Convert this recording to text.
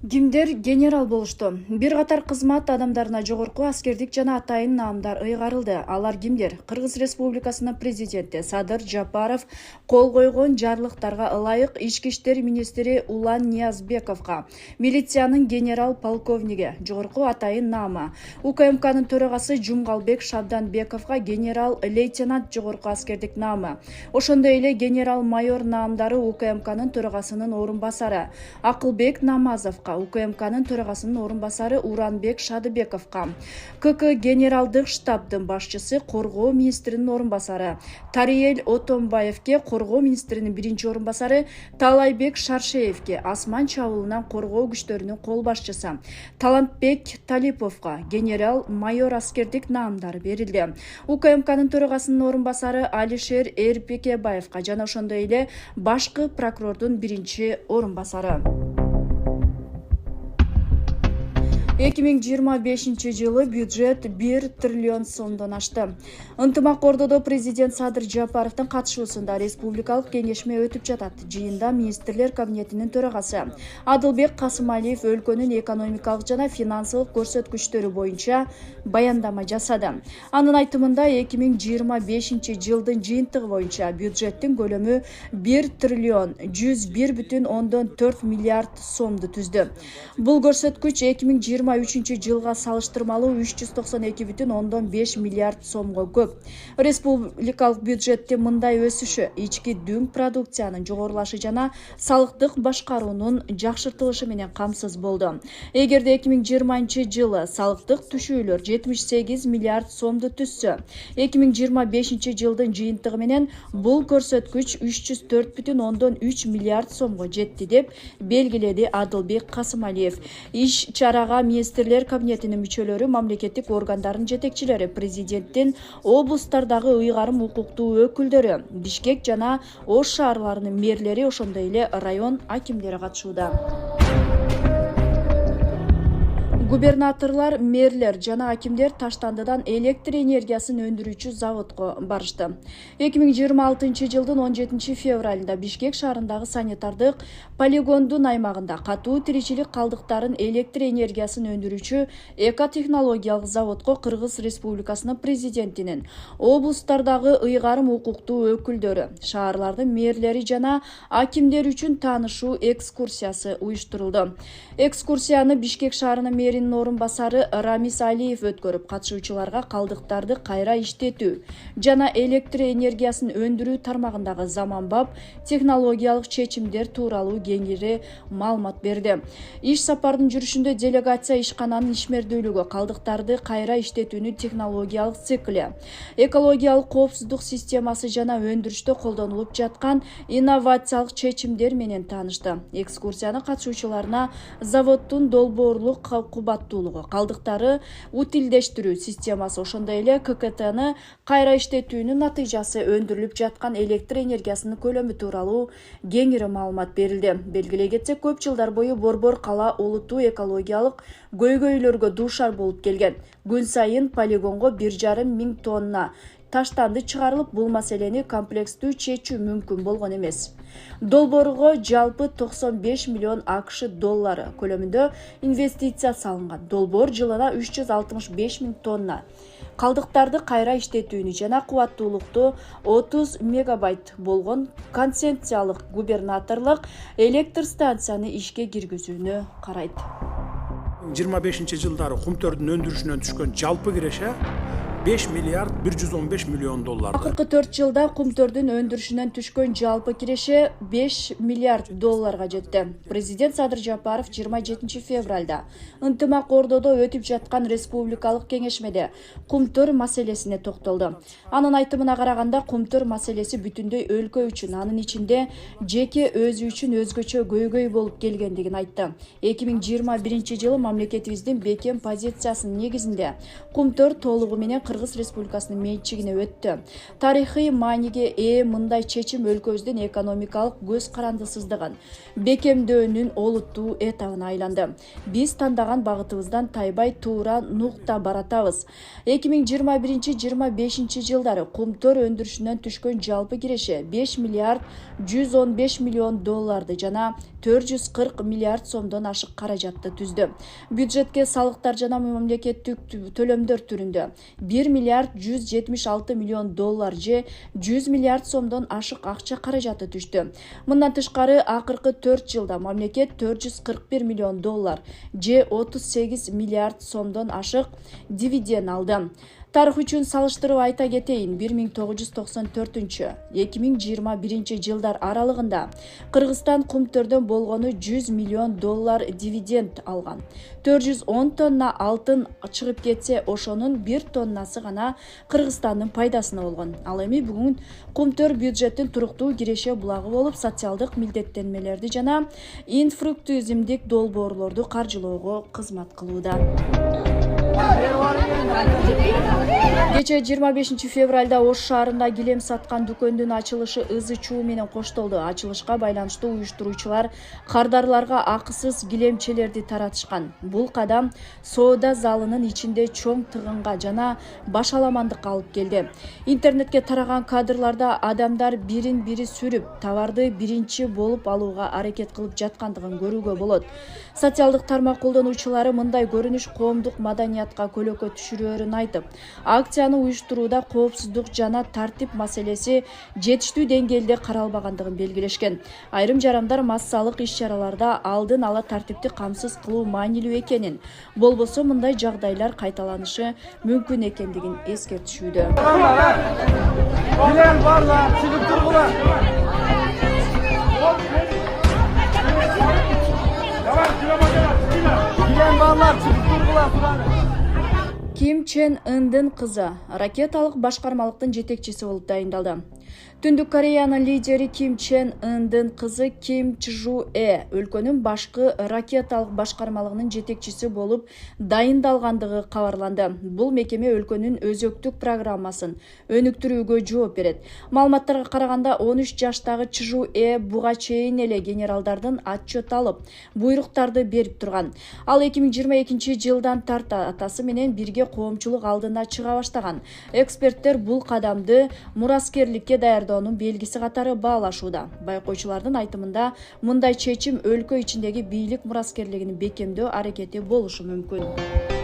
Кимдер генерал болушту? Бир катар кызмат адамдарына жогорку аскердик жана атайын наамдар ыйгарылды. Алар кимдер? Кыргыз Республикасынын президенти Садыр Жапаров кол койгон жарлыктарга ылайык ички иштер министри Улан Ниязбековго, милициянын генерал полковниги жогорку атайын наама, УКМКнын төрагасы Жумгалбек Шабданбековго генерал лейтенант жогорку аскердик наама, ошондой эле генерал майор наамдары УКМКнын төрагасынын орун басары Акылбек Намазовго, УКМКнын төрагасынын орун басары Уранбек Шадыбековго, КК генералдык штабдын башчысы Коргоо министринин орун басары Тариел Отомбаевге, Коргоо министринин биринчи орун басары Талайбек Шаршеевге, Асман чабуулунан коргоо күчтөрүнүн кол башчысы Талантбек Талиповго генерал майор аскердик наамдары берилди. УКМКнын төрагасынын орун басары Алишер Эрпекебаевга жана ошондой эле башкы прокурордун биринчи орун басары. 2025 жылы бюджет 1 триллион сомдон ашты. Ынтымак ордодо президент Садыр Жапаровдун катышуусунда республикалык кеңешме өтүп жатат. Жыйында министрлер кабинетинин төрагасы Адылбек Касымалиев өлкөнүн экономикалык жана финансылык көрсөткүчтөрү боюнча баяндама жасады. Анын айтымында 2025 жылдын жыйынтыгы боюнча бюджеттин көлөмү 1 триллион 101,4 миллиард сомду түздү. Бул көрсөткүч 2023 жылга салыштырмалуу 392,5 миллиард сомго көп. Республикалык бюджеттин мындай өсүшү ички дүң продукциянын жогорулашы жана салыктык башкаруунун жакшыртылышы менен камсыз болду. Эгерде 2020 жылы салыктык түшүүлөр 78 миллиард сомду түзсө, 2025 жылдын жыйынтыгы менен бул көрсөткүч 304,3 миллиард сомго жетти деп белгиледи Адылбек Касымалиев. Иш-чарага министрлер кабинетинин мүчөлөрү, мамлекеттик органдардын жетекчилери, президенттин облустардагы ыйгарым укуктуу өкүлдөрү, Бишкек жана Ош шаарларынын мэрлери, ошондой эле район акимдери катышууда. Губернаторлар, мэрлер жана акимдер Таштандыдан электр энергиясын өндүрүүчү заводко барышты. 2026 жылдын 17 февралында Бишкек шаарындагы санитардык полигондун аймагында катуу тиричилик калдыктарын электр энергиясын өндүрүүчү экотехнологиялык заводко Кыргыз Республикасынын президентинин, облустардагы ыйгарым укуктуу өкүлдөрү, шаарлардын мэрлери жана акимдер үчүн таанышуу экскурсиясы уюштурулду. Экскурсияны Бишкек шаарынын мэринин орун басары Рамис Алиев өткөрүп, катышуучуларга калдыктарды кайра иштетүү жана электр энергиясын өндүрүү тармагындагы заманбап технологиялык чечимдер тууралуу кеңири маалымат берди. Иш сапардын жүрүшүндө делегация ишкананын ишмердүүлүгү, калдыктарды кайра иштетүүнүн технологиялык цикли, экологиялык коопсуздук системасы жана өндүрүштө колдонулуп жаткан инновациялык чечимдер менен таанышты. Экскурсиянын катышуучуларына заводдун долбоорлук кубаттуулугу, калдыктары утилдештирүү системасы, ошондой эле ККТны кайра иштетүүнүн натыйжасы, өндүрүлүп жаткан электр энергиясынын көлөмү тууралуу кеңири маалымат берилди. Белгилей кетсек, көп жылдар бою Борбор кала олуттуу экологиялык көйгөйлөргө дуушар болуп келген. Күн сайын полигонго 1,5 миң тонна таштанды чыгарылып, бул маселени комплекстүү чечүү мүмкүн болгон эмес. Долбоорго жалпы 95 миллион АКШ доллары көлөмүндө инвестиция салынган. Долбоор жылына 365 миң тонна калдыктарды кайра иштетүүнү жана кубаттуулукту 30 мегабайт болгон концентрациялык губернаторлук электр станцияны ишке киргизүүнү карайт. 25 жылдары кумтөрдүн өндүрүшүнөн түшкөн жалпы киреше 5 миллиард 115 миллион доллар. Акыркы 4 жылда кумтөрдүн өндүрүшүнөн түшкөн жалпы киреше 5 миллиард долларга жетти. Президент Садыр Жапаров 27 февралда ынтымак ордодо өтүп жаткан республикалык кеңешмеде кумтөр маселесине токтолду. Анын айтымына караганда, кумтөр маселеси бүтүндөй өлкө үчүн, анын ичинде жеке өзү үчүн өзгөчө көйгөй болуп келгендигин айтты. 2021 жылы мамлекетибиздин бекем позициясынын негизинде кумтөр толугу менен Кыргыз Республикасынын менчигине өттү. Тарыхый мааниге ээ мындай чечим өлкөбүздүн экономикалык көз карандысыздыгын бекемдөөнүн олуттуу этабына айланды. Биз тандаган багытыбыздан тайбай туура нукта баратабыз. 2021-25 жылдары кумтөр өндүрүшүнөн түшкөн жалпы киреше 5 миллиард 115 миллион долларды жана 440 миллиард сомдон ашык каражатты түздү. Бюджетке салыктар жана мамлекеттик төлөмдөр түрүндө 1 миллиард 176 миллион доллар же 100 миллиард сомдон ашык акча каражаты түштү. Мындан тышкары акыркы 4 жылда мамлекет 441 миллион доллар же 38 миллиард сомдон ашык дивиденд алды. Тарых үчүн салыштырып айта кетейин, 1994-2021 жылдар аралыгында Кыргызстан кумтөрдөн болгону 100 миллион доллар дивиденд алган. 410 тонна алтын чыгып кетсе, ошонун 1 тоннасы гана Кыргызстандын пайдасына болгон. Ал эми бүгүн кумтөр бюджеттин туруктуу киреше булагы болуп, социалдык милдеттенмелерди жана инфраструктуралдык долбоорлорду каржылоого кызмат кылууда. Кече 25 февралда Ош шаарында килем саткан дүкөндүн ачылышы ызы чуу менен коштолду. Ачылышка байланыштуу уюштуруучулар кардарларга акысыз килемчелерди таратышкан. Бул кадам соода залынын ичинде чоң тыгынга жана башаламандыкка алып келди. Интернетке тараган кадрларда адамдар бирин-бири сүрүп, товарды биринчи болуп алууга аракет кылып жаткандыгын көрүүгө болот. Социалдык тармак колдонуучулары мындай көрүнүш коомдук маданиятка көлөкө түшүрөөрүн айтып, акцияны уюштурууда коопсуздук жана тартип маселеси жетиштүү деңгээлде каралбагандыгын белгилешкен. Айрым жарандар массалык иш-чараларда алдын ала тартипти камсыз кылуу маанилүү экенин, болбосо мындай жагдайлар кайталанышы мүмкүн экендигин эскертишүүдө. Ким Чен Ындын кызы ракеталык башкармалыктын жетекчиси болуп дайындалды. Түндүк Кореянын лидери Ким Чен Ындын кызы Ким Чжу өлкөнүн башкы ракеталык башкармалыгынын жетекчиси болуп дайындалгандыгы кабарланды. Бул мекеме өлкөнүн өзөктүк программасын өнүктүрүүгө жооп берет. Маалыматтарга караганда 13 жаштагы Чжу буга чейин эле генералдардын отчет алып, буйруктарды берип турган. Ал 2022 жылдан тарта атасы менен бирге коомчулук алдына чыга баштаган. Эксперттер бул кадамды мураскерликке даярдоонун белгиси катары баалашууда. Байкоочулардын айтымында мындай чечим өлкө ичиндеги бийлик мураскерлигин бекемдөө аракети болушу мүмкүн.